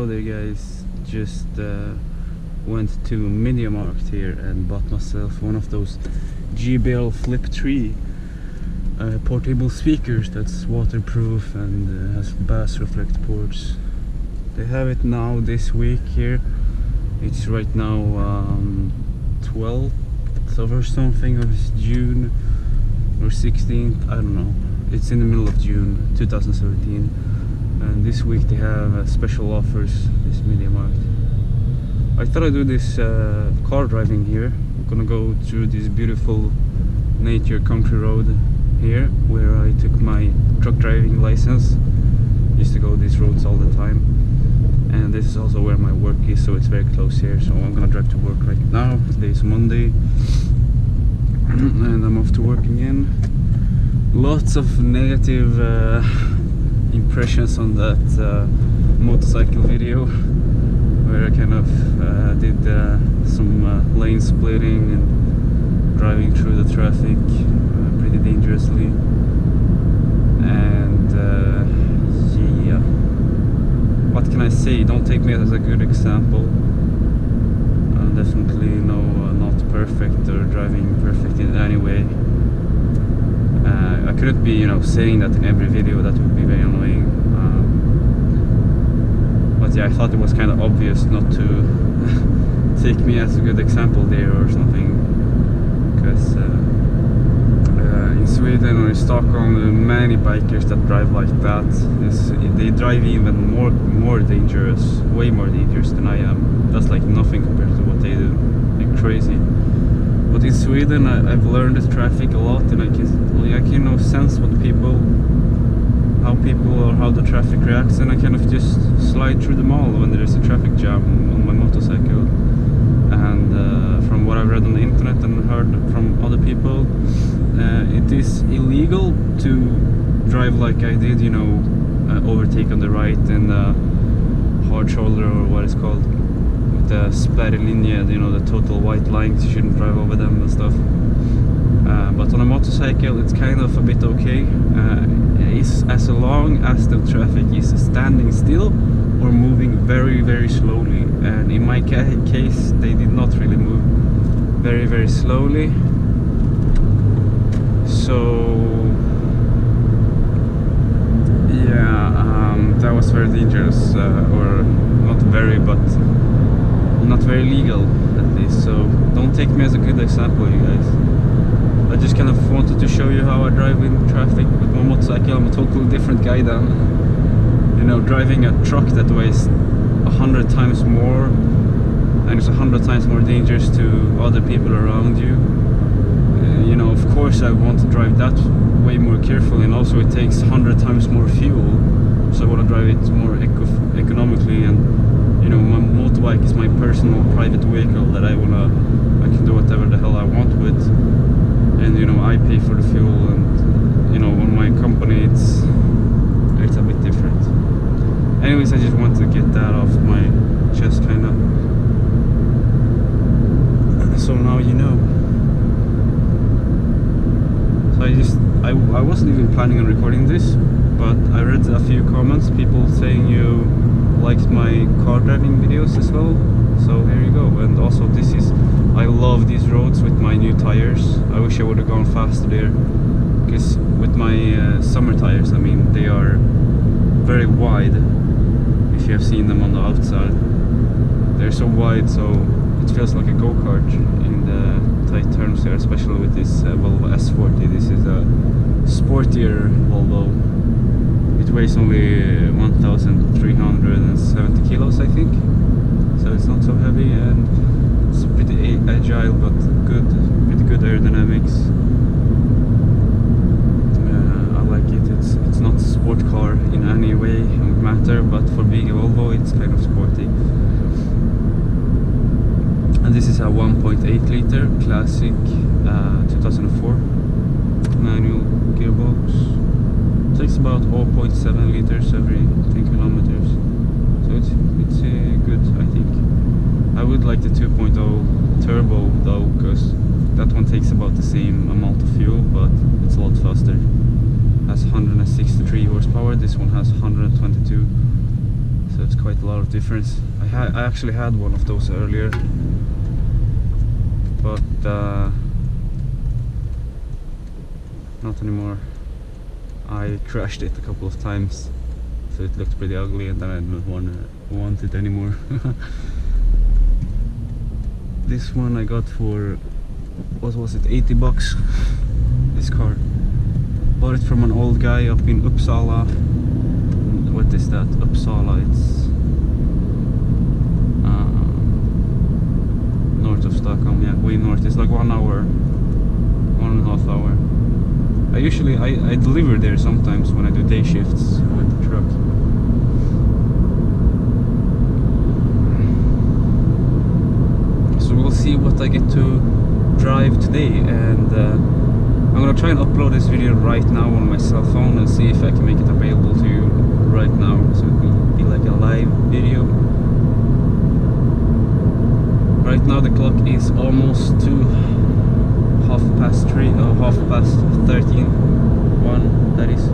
Hello there guys, just went to MediaMarkt here and bought myself one of those JBL Flip 3 portable speakers that's waterproof and has bass reflect ports. They have it now this week here. It's right now 12th or something of June or 16th, I don't know. It's in the middle of June 2017, and this week they have special offers, this MediaMarkt. I thought I'd do this car driving here. I'm gonna go through this beautiful nature country road here where I took my truck driving license. Used to go these roads all the time, and this is also where my work is, so it's very close here. So I'm gonna drive to work right now. Today is Monday and I'm off to work again. Lots of negative impressions on that motorcycle video where I kind of did some lane splitting and driving through the traffic pretty dangerously, and yeah, what can I say? Don't take me as a good example. I'm definitely not perfect or driving perfect in any way. I couldn't be, saying that in every video. That would be very annoying. But yeah, I thought it was kind of obvious not to take me as a good example there or something, because in Sweden or in Stockholm, there are many bikers that drive like that. They drive even more dangerous, way more dangerous than I am. That's like nothing compared to what they do. Like crazy. But in Sweden, I've learned the traffic a lot, and I can sense what how the traffic reacts, and I kind of just slide through them all when there is a traffic jam on my motorcycle. And from what I've read on the internet and heard from other people, it is illegal to drive like I did, overtake on the right and hard shoulder, or what it's called, with the spärrlinje, the total white lines. You shouldn't drive over them and stuff. But on a motorcycle, it's kind of a bit okay, as long as the traffic is standing still or moving very, very slowly. And in my case, they did not really move very, very slowly. So yeah, that was very dangerous, or not very, but not very legal at least. So don't take me as a good example, you guys. I just kind of wanted to show you how I drive in traffic with my motorcycle. I'm a totally different guy than, driving a truck that weighs 100 times more, and it's 100 times more dangerous to other people around you. Of course I want to drive that way more carefully, and also it takes 100 times more fuel, so I want to drive it more economically. And my motorbike is my personal private vehicle that I can do whatever the hell I want with. And I pay for the fuel, and on my company it's a bit different. Anyways, I just want to get that off my chest, kinda. So now you know. So I wasn't even planning on recording this, but I read a few comments, people saying you liked my car driving videos as well. So here you go. And also I love these roads with my new tires. I wish I would have gone faster there, because with my summer tires, they are very wide. If you have seen them on the outside, they're so wide, so it feels like a go-kart in the tight turns there, especially with this Volvo S40. This is a sportier Volvo. It weighs only 1,370 kilos, I think. So it's not so heavy, and it's pretty agile, but pretty good aerodynamics. I like it. It's not a sport car in any way matter, but for being a Volvo, it's kind of sporty. And this is a 1.8 liter classic 2004 manual gearbox. It takes about 0.7 liters every 10 kilometers. So it's good, I think. I would like the 2.0 turbo though, because that one takes about the same amount of fuel, but it's a lot faster. Has 163 horsepower. This one has 122. so it's quite a lot of difference. I actually had one of those earlier, but not anymore. I crashed it a couple of times, so it looked pretty ugly, and then I didn't want it anymore. This one I got for, what was it, 80 bucks, this car. Bought it from an old guy up in Uppsala. What is that? Uppsala, it's north of Stockholm, yeah, way north. It's like 1 hour, 1.5 hour. I deliver there sometimes when I do day shifts with the truck. So we'll see what I get to drive today, and I'm gonna try and upload this video right now on my cell phone and see if I can make it available to you right now, so it will be like a live video. Right now the clock is almost to 3:30, or 13:30, 1 that is.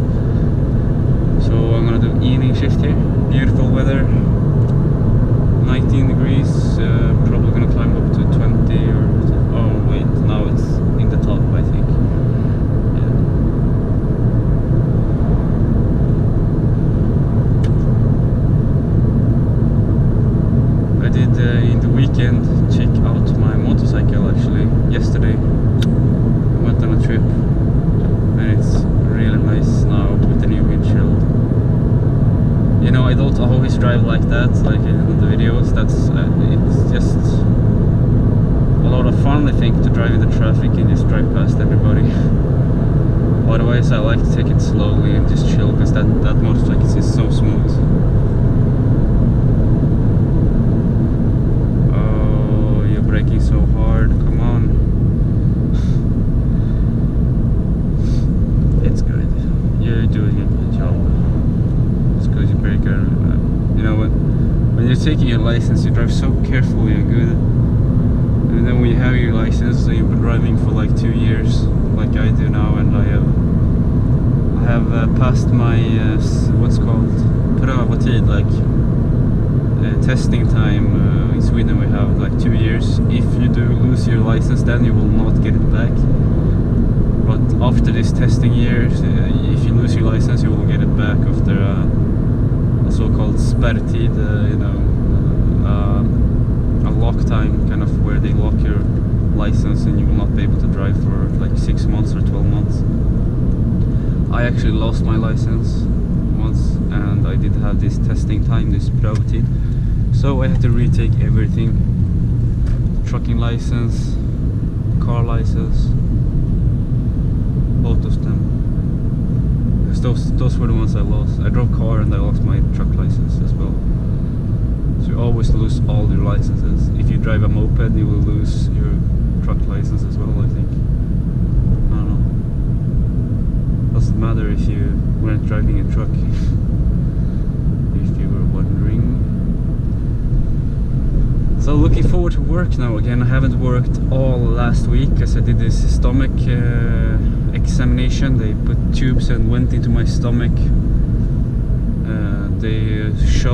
So I'm gonna do evening shift here. Beautiful weather, 19 degrees, probably gonna climb up to 20, or oh wait, now it's in the top, I think. Yeah. I did in the weekend check out my motorcycle actually yesterday. Went on a trip, and it's really nice now with the new windshield. You know, I don't always drive like that, like in the videos. It's just a lot of fun, I think, to drive in the traffic and just drive past everybody. Otherwise, I like to take it slowly and just chill, because that motorcycle is so smooth. Oh, you're braking so hard, come on. It's good. You're doing a good job. It's good you brake. You know, when you're taking your license, you drive so carefully and good. And then when you have your license, so you've been driving for like 2 years, like I do now, and I have passed my what's called prövotid, like testing time. In Sweden we have like 2 years. If you do lose your license, then you will not get it back. But after this testing year, if you lose your license, you will get it back after a so-called spärrtid, you know, a lock time, kind of where they lock your license and you will not be able to drive for like 6 months or 12 months. I actually lost my license once, and I did have this testing time, this prövotid, so I had to retake everything: trucking license, car license, both of them, because those were the ones I lost. I drove car and I lost my truck license as well. So you always lose all your licenses. If you drive a moped, you will lose your truck license as well, I think. I don't know. Doesn't matter if you weren't driving a truck. If you were wondering. So looking forward to work now again. I haven't worked all last week because I did this stomach examination. They put tubes and went into my stomach. They shoved